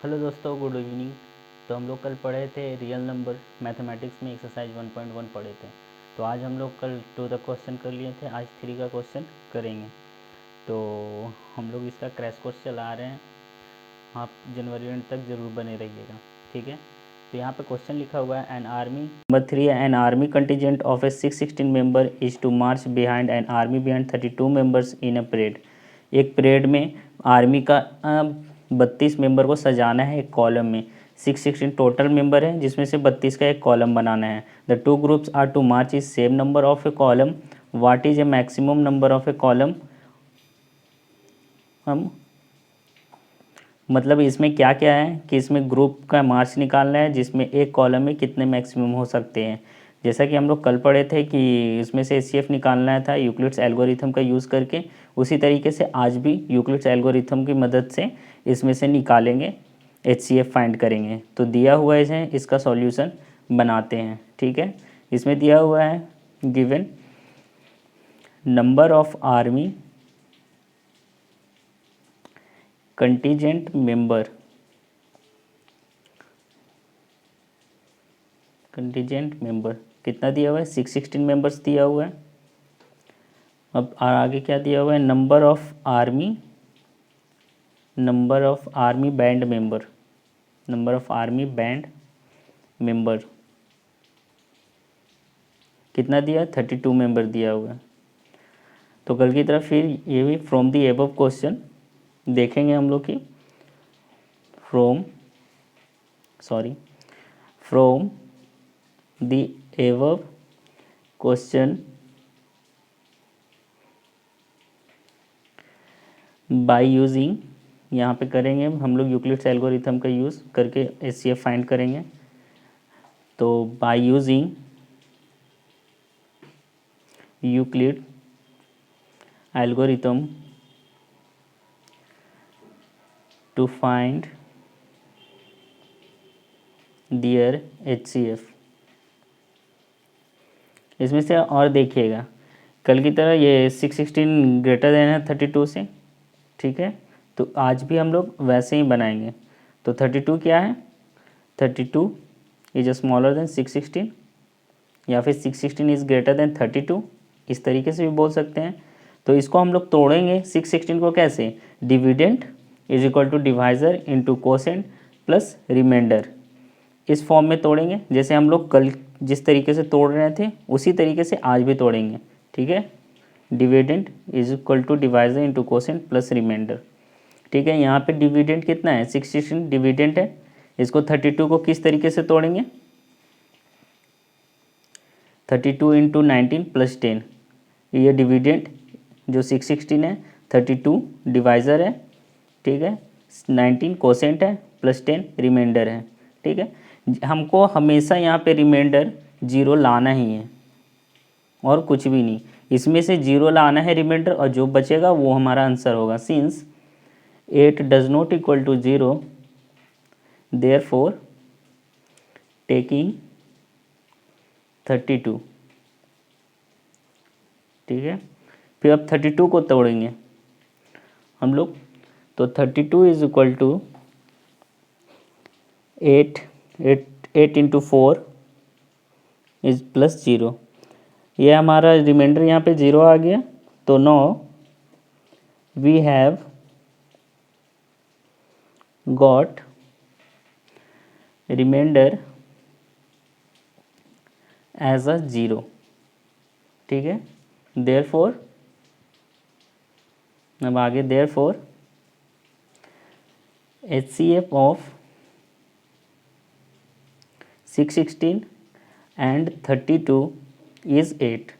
Hello दोस्तों, good evening. तो हम लोग कल पढ़े थे रियल नंबर मैथमेटिक्स में एक्सरसाइज 1.1 पढ़े थे। तो आज हम लोग कल 2 द क्वेश्चन कर लिए थे, आज 3 का क्वेश्चन करेंगे। तो हम लोग इसका क्रैश कोर्स चला रहे हैं, आप जनवरी एंड तक ज़रूर बने रहिएगा, ठीक है। तो यहाँ पे क्वेश्चन लिखा हुआ है an army number 3 an army contingent of a 616 member is to march behind an army behind 32 members in a parade. एक परेड में आर्मी का 32 मेंबर को सजाना है एक कॉलम में। 616 टोटल मेंबर है जिसमें से 32 का एक कॉलम बनाना है। The two groups are to march is same number of a column. What is a maximum number of a column. हम मतलब इसमें क्या क्या है कि इसमें ग्रुप का मार्च निकालना है जिसमें एक कॉलम में कितने मैक्सिमम हो सकते हैं। जैसा कि हम लोग कल पढ़े थे कि इसमें से एचसीएफ निकालना था यूक्लिड्स एल्गोरिथम का यूज़ करके, उसी तरीके से आज भी यूक्लिड्स एल्गोरिथम की मदद से इसमें से निकालेंगे, एचसीएफ फाइंड करेंगे। तो दिया हुआ है इसका सॉल्यूशन बनाते हैं, ठीक है। इसमें दिया हुआ है given number of army contingent member कितना दिया हुआ है, 616 मेंबर्स दिया हुआ है। अब आगे क्या दिया हुआ है, number of army band member कितना दिया है, 32 मेंबर दिया हुआ है। तो कल की तरफ फिर ये भी फ्रॉम दी एबव क्वेश्चन देखेंगे हम लोग की from the above question by using, यहाँ पे करेंगे हम लोग यूक्लिड्स एल्गोरिथम का यूज़ करके एचसीएफ फाइंड करेंगे। तो by using Euclid algorithm to find their HCF. इसमें से और देखिएगा कल की तरह ये 616 ग्रेटर देन है 32 से, ठीक है। तो आज भी हम लोग वैसे ही बनाएंगे। तो 32 क्या है, 32 इज स्मॉलर देन 616, या फिर 616 इज़ ग्रेटर देन 32, इस तरीके से भी बोल सकते हैं। तो इसको हम लोग तोड़ेंगे 616 को कैसे, dividend is equal to divisor into quotient plus remainder, इस फॉर्म में तोड़ेंगे। जैसे हम लोग कल जिस तरीके से तोड़ रहे थे उसी तरीके से आज भी तोड़ेंगे, ठीक है। Dividend is equal to divisor into quotient plus remainder, ठीक है। यहाँ पे डिविडेंट कितना है, 616 डिविडेंट है। इसको 32 को किस तरीके से तोड़ेंगे, 32 इंटू 19 प्लस 10, ये डिविडेंट जो 616 है, 32 डिवाइज़र है, ठीक है, 19 कोसेंट है प्लस 10 रिमाइंडर है, ठीक है। हमको हमेशा यहाँ पे रिमाइंडर 0 लाना ही है और कुछ भी नहीं, इसमें से 0 लाना है रिमाइंडर और जो बचेगा वो हमारा आंसर होगा। Since 8 does not equal to 0 therefore taking 32, ठीक है। फिर अब 32 को तोड़ेंगे हम लोग। तो 32 is equal to 8 into 4 is plus 0, ये हमारा रिमाइंडर यहाँ पे 0 आ गया। तो now we have got remainder as a 0, ठीक है। देयरफॉर, अब आगे therefore HCF of 616 and 32 is 8,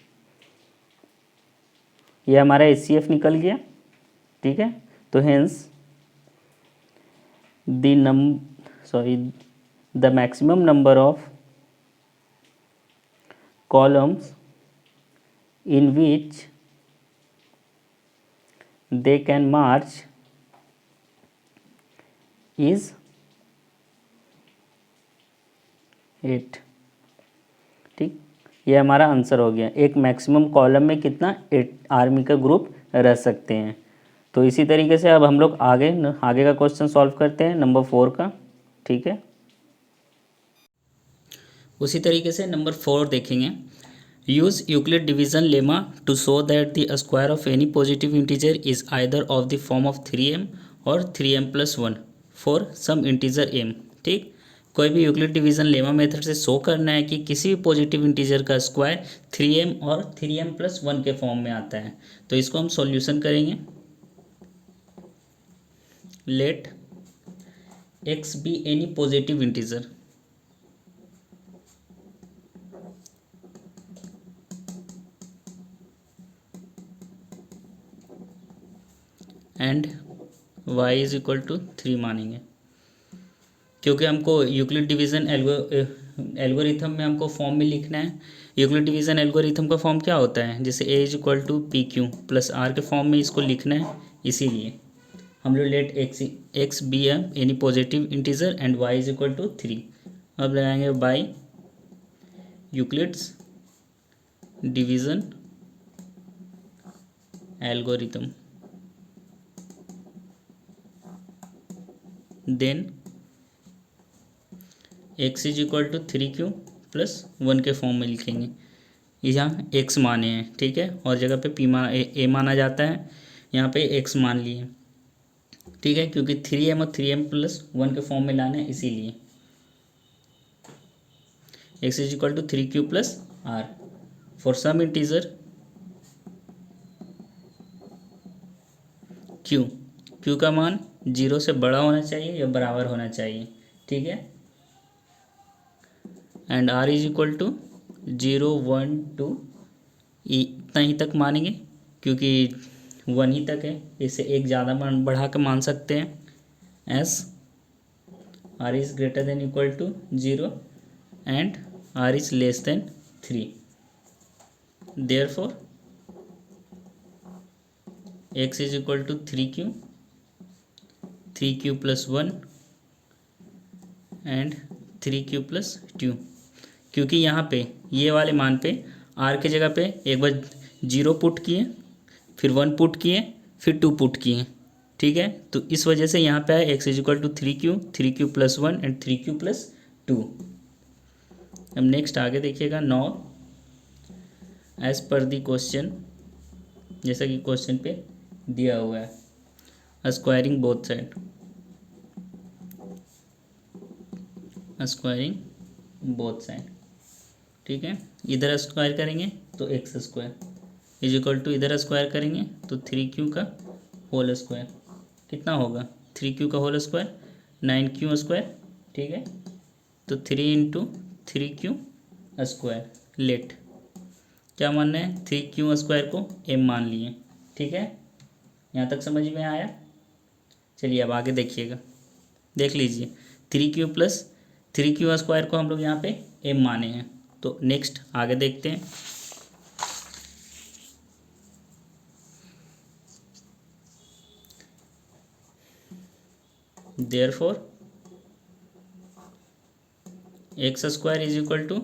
ये हमारा HCF निकल गया, ठीक है। तो hence the maximum number of columns in which they can march is 8, ठीक। ये हमारा आंसर हो गया। एक मैक्सिमम कॉलम में कितना 8 आर्मी का ग्रुप रह सकते हैं। तो इसी तरीके से अब हम लोग आगे का क्वेश्चन सॉल्व करते हैं नंबर 4 का, ठीक है। उसी तरीके से नंबर 4 देखेंगे। Use Euclid division lemma to show that the square of any positive integer is either of the form of 3m और 3m+1 for some integer m। ठीक, कोई भी यूक्लिड डिवीजन लेमा मेथड से शो करना है कि किसी भी पॉजिटिव इंटीजर का स्क्वायर 3m और 3m+1 के फॉर्म में आता है। तो इसको हम सॉल्यूशन करेंगे। Let x be any positive integer and y is equal to 3 मानेंगे, क्योंकि हमको यूक्लिड डिवीज़न एल्गोरिथम में हमको फॉर्म में लिखना है। यूक्लिड डिवीज़न एल्गोरिथम का फॉर्म क्या होता है, जैसे a is equal to p q plus r के फॉर्म में इसको लिखना है। इसीलिए हम लोग लेट एक्स बी है any positive integer and y is equal to 3। अब लगाएंगे by Euclid's division algorithm, then x is equal to 3q plus 1 के फॉर्म में लिखेंगे। यहाँ x माने हैं, ठीक है, और जगह पे a माना जाता है, यहाँ पे x मान लिए, ठीक है, क्योंकि 3m और 3m+1 के फॉर्म में लाना है, इसीलिए x is equal to 3q plus r for some integer q का मान 0 से बड़ा होना चाहिए या बराबर होना चाहिए, ठीक है, and r is equal to 0 1 2 इतना ही तक मानेंगे, क्योंकि 1 ही तक है, इसे एक ज़्यादा बढ़ा के मान सकते हैं। As r is greater than equal to 0 and r is less than 3, therefore x is equal to 3q plus 1 and 3q plus 2, क्योंकि यहाँ पे ये वाले मान पे r के जगह पे एक बार 0 पुट किए, फिर 1 पुट किए, फिर 2 पुट किए, ठीक है, तो इस वजह से यहाँ पे आया x is equal to 3q plus 1 and 3q plus 2। अब नेक्स्ट आगे देखिएगा। नौ एज पर दी क्वेश्चन, जैसा कि क्वेश्चन पे दिया हुआ है, squaring both side, squaring both side, ठीक है, इधर स्क्वायर करेंगे तो x square is equal to इधर स्क्वायर करेंगे तो 3q का होल स्क्वायर कितना होगा, 3q का होल स्क्वायर 9q², ठीक है, तो 3 × 3q स्क्वायर। लेट क्या मानना है, 3q² को m मान लिए, ठीक है, यहाँ तक समझ में आया। चलिए अब आगे देखिएगा, देख लीजिए 3q प्लस 3q² को हम लोग यहाँ पे m माने हैं, तो नेक्स्ट आगे देखते हैं। Therefore x² is equal to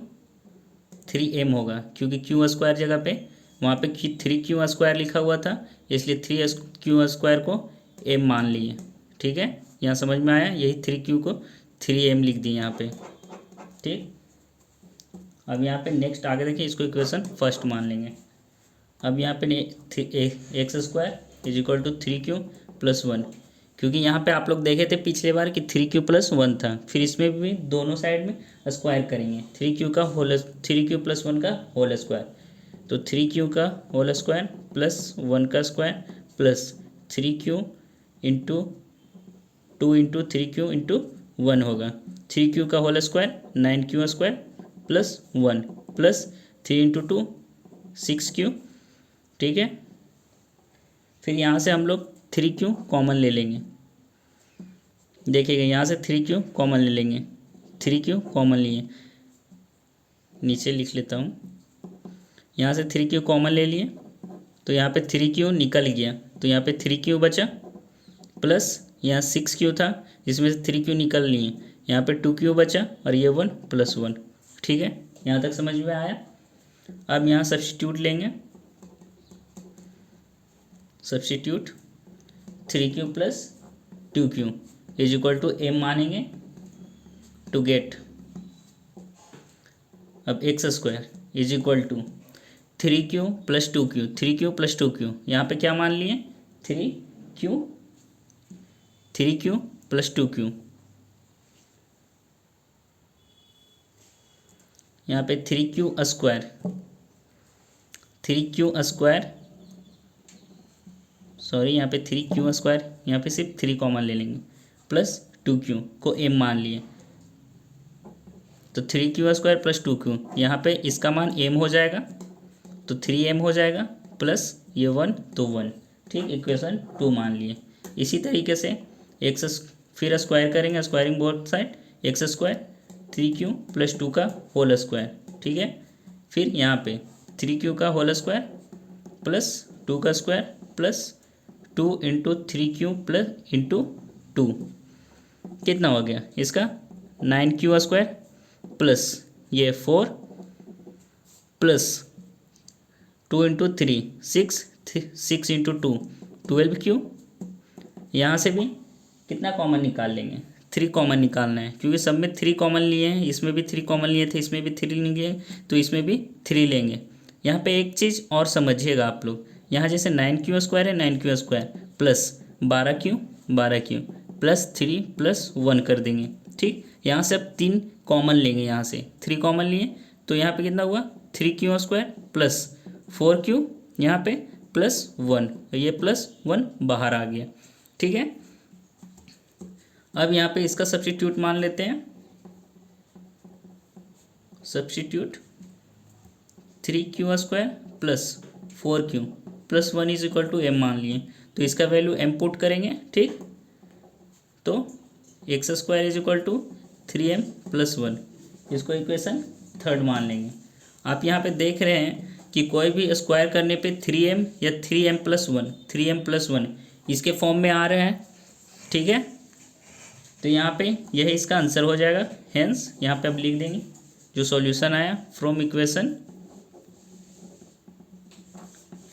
3m होगा, क्योंकि q² जगह पे वहाँ पे 3q² लिखा हुआ था, इसलिए 3q² को m मान लिए, ठीक है, यहाँ समझ में आया, यही 3q को 3m लिख दिए यहाँ पे, ठीक। अब यहाँ पे नेक्स्ट आगे देखिए, इसको इक्वेशन फर्स्ट मान लेंगे। अब यहाँ पे x² is equal to 3q plus 1, क्योंकि यहाँ पे आप लोग देखे थे पिछले बार कि 3q प्लस 1 था, फिर इसमें भी दोनों साइड में स्क्वायर करेंगे, 3q प्लस 1 का होल स्क्वायर, तो 3q का होल स्क्वायर प्लस 1 का square plus 3q into 2 into 3q into 1 होगा, 3q का whole square 9q² plus 1 plus 3 into 2 6q, ठीक है, फिर यहाँ से हम लोग 3q कॉमन ले लेंगे, देखिएगा यहाँ से 3q कॉमन ले लेंगे, 3q कॉमन लिए, नीचे लिख लेता हूँ, यहाँ से 3q कॉमन ले लिए, तो यहाँ पे 3q निकल गया, तो यहाँ पे 3q बचा प्लस यहाँ 6q था जिसमें से 3q निकल लिए, यहाँ पे 2q बचा और ये 1 प्लस 1, ठीक है, यहाँ तक समझ में आया। अब यहाँ सब्स्टिट्यूट लेंगे, substitute 3q plus 2q is equal to m मानेंगे टू गेट। अब x square is equal to 3q plus 2q, 3q plus 2q, यहाँ पे क्या मान लिए 3q प्लस 2q, यहाँ पे 3q square, 3q square sorry यहाँ पे 3q स्क्वायर, यहाँ पे सिर्फ 3 कॉमन ले लेंगे प्लस 2q को m मान लिए, तो 3q स्क्वायर प्लस 2q, यहाँ पे इसका मान m हो जाएगा तो 3m हो जाएगा प्लस ये 1 तो 1, ठीक, इक्वेशन 2 मान लिए। इसी तरीके से एक्स फिर स्क्वायर करेंगे, squaring both side, x square 3q plus 2 का होल स्क्वायर, ठीक है। फिर यहाँ पे 3q का होल स्क्वायर प्लस 2 का square plus 2 into 3q plus into 2, कितना हो गया इसका 9q स्क्वायर प्लस ये 4 प्लस 2 इंटू 3 6 इंटू 2 12q, यहाँ से भी कितना कॉमन निकाल लेंगे 3 कॉमन निकालना है, क्योंकि सब में 3 कॉमन लिए हैं, इसमें भी 3 कॉमन लिए थे, इसमें भी 3 लेंगे तो इसमें भी 3 लेंगे। यहाँ पे एक चीज़ और समझिएगा आप लोग, यहाँ जैसे 9q स्क्वायर है 9q square plus 12q plus 3 plus 1 कर देंगे, ठीक। यहाँ से अब 3 कॉमन लेंगे, यहाँ से 3 कॉमन लिए तो यहाँ पे कितना हुआ 3q स्क्वायर प्लस 4q यहाँ पे प्लस 1, ये प्लस 1 बाहर आ गया, ठीक है। अब यहाँ पे इसका सब्स्टिट्यूट मान लेते हैं, substitute 3q square plus 4q plus 1 is equal to m मान लिए, तो इसका वैल्यू m पुट करेंगे, ठीक, तो x square is equal to 3m plus 1, इसको इक्वेशन 3 मान लेंगे। आप यहाँ पे देख रहे हैं कि कोई भी स्क्वायर करने पे 3m या 3m प्लस 1 इसके फॉर्म में आ रहे हैं, ठीक है। तो यहाँ पे यही इसका आंसर हो जाएगा, हेंस यहाँ पे अब लिख देंगे जो सॉल्यूशन आया from equation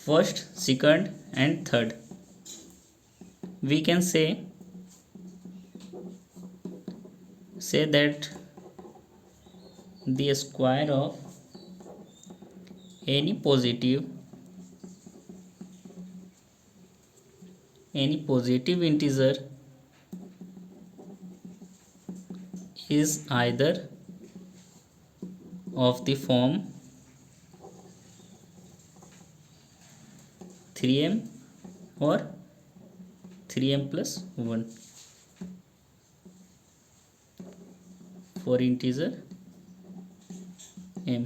first, second and third, we can say that the square of any positive integer is either of the form 3m or 3m plus 1 for integer m,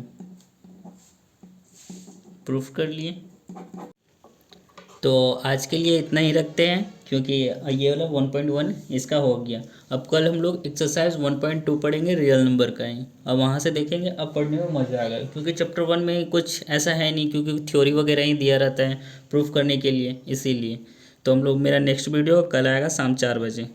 proof कर लिए। तो आज के लिए इतना ही रखते हैं, क्योंकि ये वाला 1.1 इसका हो गया। अब कल हम लोग एक्सरसाइज 1.2 पढ़ेंगे, रियल नंबर का ही, अब वहाँ से देखेंगे, अब पढ़ने में मज़ा आएगा, क्योंकि चैप्टर 1 में कुछ ऐसा है नहीं, क्योंकि थ्योरी वगैरह ही दिया रहता है प्रूफ करने के लिए, इसीलिए। तो हम लोग, मेरा नेक्स्ट वीडियो कल आएगा शाम 4 बजे।